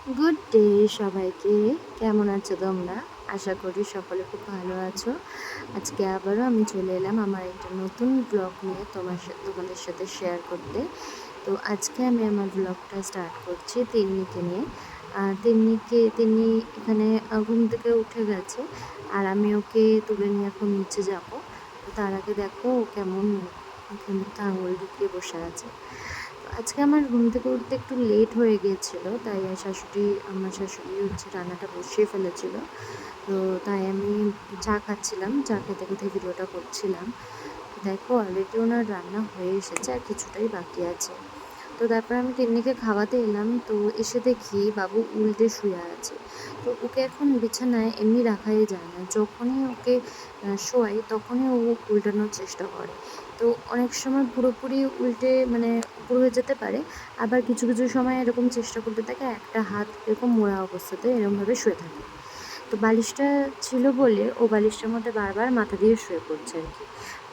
Good day সবাইকে। কেমন আছো তোমরা? আশা করি সকলে খুব ভালো আছো। আজকে আবারও আমি চলে এলাম আমার একটা নতুন ব্লগ নিয়ে তোমাদের সাথে শেয়ার করতে। তো আজকে আমি আমার ব্লগটা স্টার্ট করছি তিন্নিকে নিয়ে। তিন্নি এখানে ঘুম থেকে উঠে গেছে, আর আমি ওকে তুলে নিয়ে এখন নিচে যাব। তো তার আগে দেখো ও কেমন মুখে মুখে আঙুল ঢুকিয়ে বসে আছে। আজকে আমার ঘুম থেকে উঠতে একটু লেট হয়ে গিয়েছিল, তাই আমার শাশুড়ি হচ্ছে রান্নাটা বসিয়ে ফেলেছিল। তো তাই আমি চা খাচ্ছিলাম, চা খেতে খেতে ভিডিওটা করছিলাম। দেখো অলরেডি ওনার রান্না হয়ে এসেছে, আর কিছুটাই বাকি আছে। তো তারপর আমি তিন্নিকে খাওয়াতে এলাম, তো এসে দেখি বাবু উল্টে শুয়ে আছে। তো ওকে এখন বিছানায় এমনি রাখাই যায় না, যখনই ওকে শোয়াই তখনই ও উল্টানোর চেষ্টা করে। তো অনেক সময় পুরোপুরি উল্টে মানে উপর হয়ে যেতে পারে, আবার কিছু কিছু সময় এরকম চেষ্টা করতে থাকে একটা হাত এরকম মোড়া অবস্থাতে এরকমভাবে শুয়ে থাকে। তো বালিশটা ছিল বলে ও বালিশটার মধ্যে বারবার মাথা দিয়ে শুয়ে পড়ছে আর কি।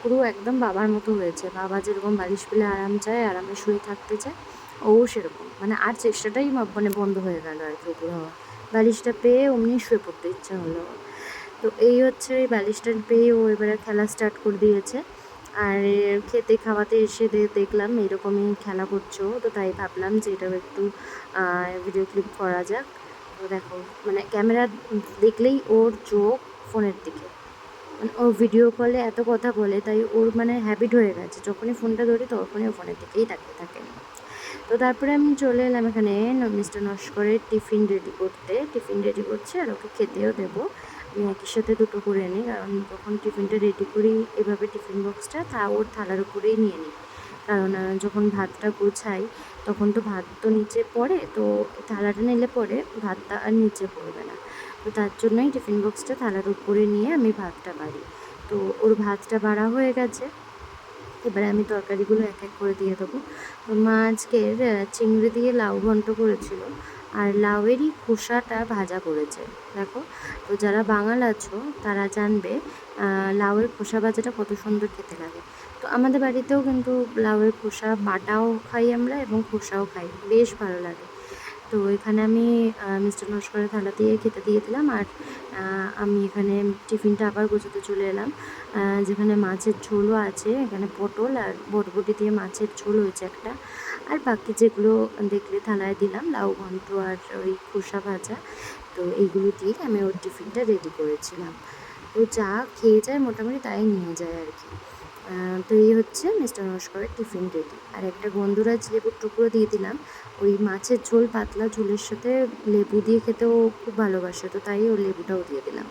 পুরো একদম বাবার মতো হয়েছে, বাবা যেরকম বালিশ পেলে আরাম চায়, আরামে শুয়ে থাকতে চায়, ও সেরকম মানে আর চেষ্টাটাই মানে বন্ধ হয়ে গেল আর কি উপর হওয়া। বালিশটা পেয়ে অমনি শুয়ে পড়তে ইচ্ছা হলো। তো এই হচ্ছে ওই বালিশটা পেয়ে ও এবারে খেলা স্টার্ট করে দিয়েছে। আর খেতে খাওয়াতে এসে দেখলাম এরকমই খেলা করছো, তো তাই ভাবলাম যে এটাও একটু ভিডিও ক্লিপ করা যাক। তো দেখো মানে ক্যামেরা দেখলেই ওর চোখ ফোনের দিকে, মানে ও ভিডিও কলে এত কথা বলে, তাই ওর মানে হ্যাবিট হয়ে গেছে, যখনই ফোনটা ধরি তখনই ও ফোনের দিকেই তাকিয়ে থাকে। তো তারপরে আমি চলে এলাম এখানে মিস্টার নস্করের টিফিন রেডি করছি, আর ওকে খেতেও দেবো। আমি একই সাথে দুটো করে নিই, কারণ যখন টিফিনটা রেডি করি এভাবে টিফিন বক্সটা ওর থালার উপরেই নিয়ে নিই। কারণ যখন ভাতটা গোছাই তখন তো ভাত তো নিচে পড়ে, তো থালাটা নিলে পরে ভাতটা আর নিচে পড়বে না। তো তার জন্যই টিফিন বক্সটা থালার উপরে নিয়ে আমি ভাতটা বাড়ি। তো ওর ভাতটা বাড়া হয়ে গেছে, এবারে আমি তরকারিগুলো এক এক করে দিয়ে দেবো। তো মা আজকের চিংড়ি দিয়ে লাউ ঘন্ট করেছিল, আর লাউয়েরই খোসাটা ভাজা করেছে। দেখো, তো যারা বাঙাল আছো তারা জানবে লাউয়ের খোসা ভাজাটা কত সুন্দর খেতে লাগে। তো আমাদের বাড়িতেও কিন্তু লাউয়ের খোসা বাটাও খাই আমরা, এবং খোসাও খাই, বেশ ভালো লাগে। তো এখানে আমি মিস্টার নস্করের থালা দিয়ে খেতে দিয়ে দিলাম, আর আমি এখানে টিফিনটা আবার গোছাতে চলে এলাম। যেখানে মাছের ঝোলও আছে, এখানে পটল আর বটবটি দিয়ে মাছের ঝোল হয়েছে একটা, আর বাকি যেগুলো দেখলে থালায় দিলাম লাউ ঘন্ট আর ওই খোসা ভাজা। তো এইগুলো দিয়ে আমি ওর টিফিনটা রেডি করেছিলাম। তো যা খেয়ে যায় মোটামুটি তাই নিয়ে যায় আর কি। তো এই হচ্ছে মিস্টার নস্করের টিফিন রেডি, আর একটা গন্ধরাজ লেবুর টুকরো দিয়ে দিলাম। ওই মাছের ঝোল পাতলা ঝোলের সাথে লেবু দিয়ে খেতেও খুব ভালোবাসে, তো তাই ওর লেবুটাও দিয়ে দিলাম।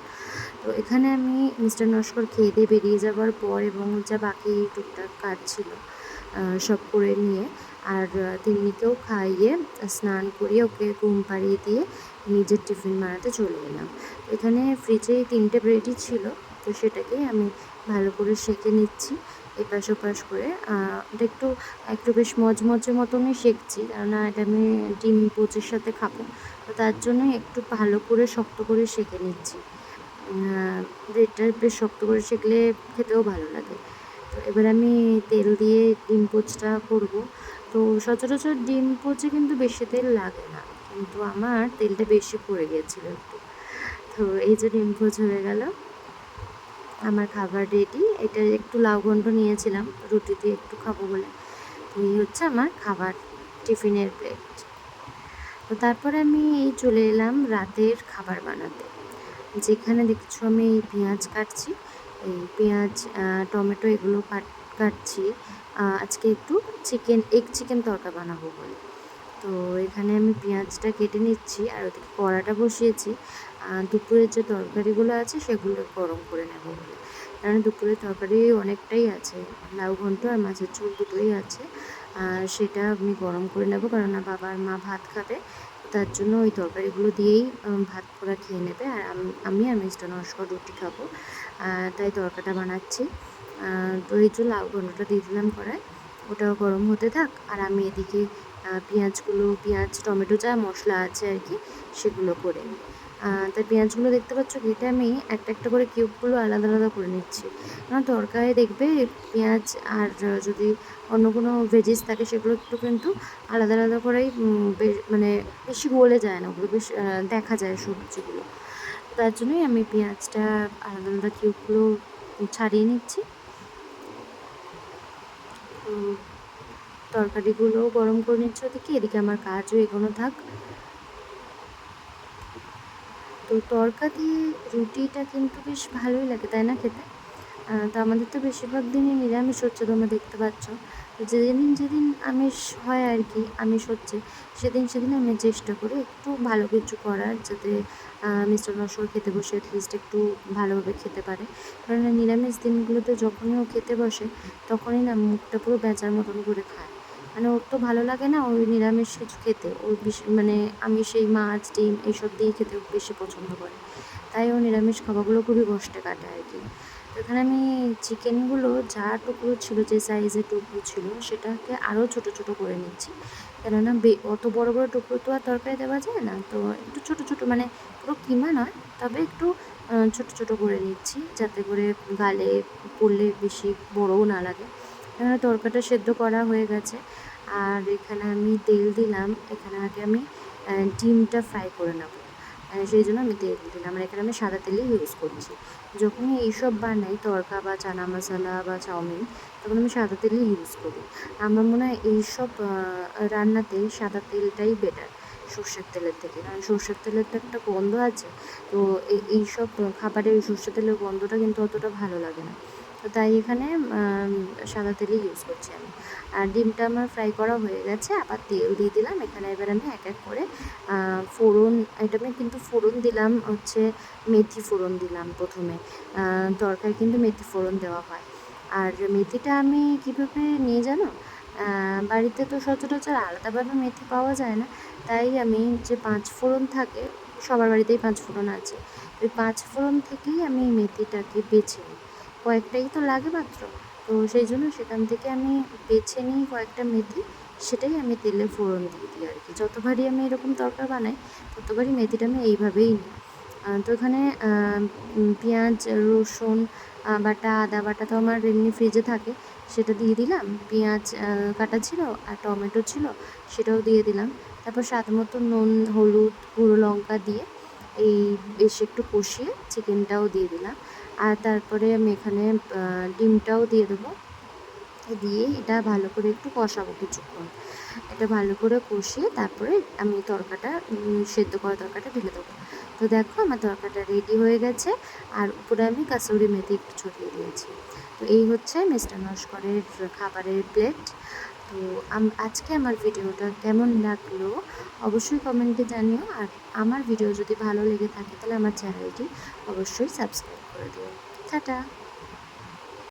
তো এখানে আমি মিস্টার নস্কর খেয়ে দিয়ে বেরিয়ে যাবার পর এবং যা বাকি টুকটাক কাজ ছিল সব করে নিয়ে, আর তিন্নিকেও খাইয়ে স্নান করিয়ে ওকে ঘুম পাড়িয়ে দিয়ে নিজের টিফিন বানাতে চলে এলাম। এখানে ফ্রিজে 3টে ব্রেডই ছিল, তো সেটাকেই আমি ভালো করে সেঁকে নিচ্ছি এপাশ ওপাশ করে। এটা একটু একটু বেশ মচমচে মতনই সেঁকছি, কেননা এটা আমি ডিম পোচের সাথে খাবো, তো তার জন্যই একটু ভালো করে শক্ত করে সেঁকে নিচ্ছি। ব্রেডটা বেশ শক্ত করে সেঁকলে খেতেও ভালো লাগে। তো এবার আমি তেল দিয়ে ডিম পোচটা করব। তো সচরাচর ডিম পোচে কিন্তু বেশি তেল লাগে না, কিন্তু আমার তেলটা বেশি পড়ে গিয়েছিলো একটু। তো এই যে ডিম পোচ হয়ে গেল, আমার খাবার রেডি। এটা একটু লাউ ঘন্ট নিয়েছিলাম রুটি দিয়ে একটু খাবো বলে। তো এই হচ্ছে আমার খাবার, টিফিনের প্লেট। তো তারপরে আমি এই চলে এলাম রাতের খাবার বানাতে, যেখানে দেখছো আমি এই পেঁয়াজ কাটছি, এই পেঁয়াজ টমেটো এগুলো কাটছি। আজকে একটু এগ চিকেন তরকা বানাবো বলে। তো এখানে আমি পেঁয়াজটা কেটে নিচ্ছি, আর ওদিকে কড়াটা বসিয়েছি দুপুরের যে তরকারিগুলো আছে সেগুলো গরম করে নেব বলে। কারণ দুপুরের তরকারি অনেকটাই আছে, লাউ ঘন্ট আর মাছের ঝোল দুটোই আছে, আর সেটা আমি গরম করে নেব, কারণ বাবা আর মা ভাত খাবে। তার জন্য ওই তরকারিগুলো দিয়েই ভাত ওরা খেয়ে নেবে, আর আমি আর মিস্টার নস্কর রুটি খাবো, তাই তরকাটা বানাচ্ছি। তো এই যে লাউ ঘন্টটা দিয়ে দিলাম কড়ায়, ওটাও গরম হতে থাক, আর আমি এদিকে পেঁয়াজ টমেটো যা মশলা আছে আর কি সেগুলো করে নিই। তাই পেঁয়াজগুলো দেখতে পাচ্ছ কেটে আমি একটা একটা করে কিউবগুলো আলাদা আলাদা করে নিচ্ছি। কারণ তরকারি দেখবে পেঁয়াজ আর যদি অন্য কোনো ভেজিস থাকে সেগুলো একটু কিন্তু আলাদা আলাদা করেই মানে বেশি গলে যায় না, ওগুলো বেশ দেখা যায় সবজিগুলো। তার জন্যই আমি পেঁয়াজটা আলাদা আলাদা কিউবগুলো ছাড়িয়ে নিচ্ছি। তো তরকারিগুলো গরম করে নিচ্ছে ওদিকে, এদিকে আমার কাজও এগোনো থাক। তো তড়কা দিয়ে রুটিটা কিন্তু বেশ ভালোই লাগে, তাই না খেতে? তো আমাদের তো বেশিরভাগ দিনই নিরামিষ হচ্ছে, তোমরা দেখতে পাচ্ছ। তো যেদিন যেদিন আমিষ হয় আর কি, আমিষ হচ্ছে, সেদিন সেদিন আমি চেষ্টা করি একটু ভালো কিছু করার, যাতে মিস্টার নস্কর খেতে বসে অ্যাটলিস্ট একটু ভালোভাবে খেতে পারে। কারণ নিরামিষ দিনগুলোতে যখনই ও খেতে বসে তখনই না মুখটা পুরো বেচার মতন করে খায়। মানে ওর তো ভালো লাগে না ওই নিরামিষ কিছু খেতে, ওর বেশি মানে আমি সেই মাছ ডিম এইসব দিয়েই খেতে বেশি পছন্দ করে। তাই ও নিরামিষ খাবারগুলো খুবই কষ্টে কাটে আর কি। তো এখানে আমি চিকেনগুলো যা টুকরো ছিল, যে সাইজের টুকরো ছিল, সেটাকে আরও ছোটো ছোটো করে নিচ্ছি। কেননা অত বড় বড় টুকরো তো আর তরকারি দেওয়া যায় না, তো একটু ছোটো ছোটো, মানে পুরো কিমা নয়, তবে একটু ছোটো ছোটো করে নিচ্ছি, যাতে করে গালে পড়লে বেশি বড়ও না লাগে। এখানে তরকাটা সেদ্ধ করা হয়ে গেছে, আর এখানে আমি তেল দিলাম। এখানে আগে আমি ডিমটা ফ্রাই করে নেব, সেই জন্য আমি তেল দিলাম। আর এখানে আমি সাদা তেলই ইউজ করছি। যখনই এইসব বানাই তড়কা বা চানা মশলা বা চাউমিন, তখন আমি সাদা তেলই ইউজ করি। আমার মনে হয় এইসব রান্নাতে সাদা তেলটাই বেটার সর্ষের তেলের থেকে, কারণ সর্ষের তেলের তো একটা গন্ধ আছে। তো এইসব খাবারে ওই সর্ষের তেলের গন্ধটা কিন্তু অতটা ভালো লাগে না। তো তাই এখানে সাদা তেলই ইউজ করছি আমি। আর ডিমটা আমার ফ্রাই করা হয়ে গেছে, আবার তেল দিয়ে দিলাম। এখানে এবার আমি এক এক করে ফোড়ন, এটা আমি কিন্তু ফোড়ন দিলাম হচ্ছে মেথি ফোড়ন দিলাম প্রথমে। তরকারি কিন্তু মেথি ফোড়ন দেওয়া হয়। আর মেথিটা আমি কীভাবে নিয়ে জানো, বাড়িতে তো সচরাচর আলাদাভাবে মেথি পাওয়া যায় না, তাই আমি যে 5 ফোড়ন থাকে, সবার বাড়িতেই 5 ফোড়ন আছে, ওই 5 ফোড়ন থেকেই আমি মেথিটাকে বেছে নিই। কয়েকটাই তো লাগে মাত্র, তো সেই জন্য সেখান থেকে আমি বেছে নিই কয়েকটা মেথি, সেটাই আমি তেলে ফোড়ন দিয়ে দিই আর কি। যতবারই আমি এরকম তরকা বানাই ততবারই মেথিটা আমি এইভাবেই নিই। তো এখানে পেঁয়াজ, রসুন বাটা, আদা বাটা তো আমার এমনি ফ্রিজে থাকে, সেটা দিয়ে দিলাম। পেঁয়াজ কাটা ছিল আর টমেটো ছিল, সেটাও দিয়ে দিলাম। তারপর স্বাদ মতো নুন, হলুদ, গুঁড়ো লঙ্কা দিয়ে এই বেশ একটু কষিয়ে চিকেনটাও দিয়ে দিলাম। আর তারপরে আমি এখানে ডিমটাও দিয়ে দেবো। দিয়ে এটা ভালো করে একটু কষাবো কিছুক্ষণ। এটা ভালো করে কষিয়ে তারপরে আমি তরকাটা, সেদ্ধ করা তরকাটা ঢেলে দেবো। তো দেখো আমার তরকাটা রেডি হয়ে গেছে, আর উপরে আমি কাসুরি মেথি একটু ছড়িয়ে দিয়েছি। তো এই হচ্ছে মিস্টার নস্করের খাবারের প্লেট। তো আজকে আমার ভিডিওটা কেমন লাগলো অবশ্যই কমেন্টে জানিও। আর আমার ভিডিও যদি ভালো লেগে থাকে তাহলে আমার চ্যানেলটি অবশ্যই সাবস্ক্রাইব করে দিও। টাটা।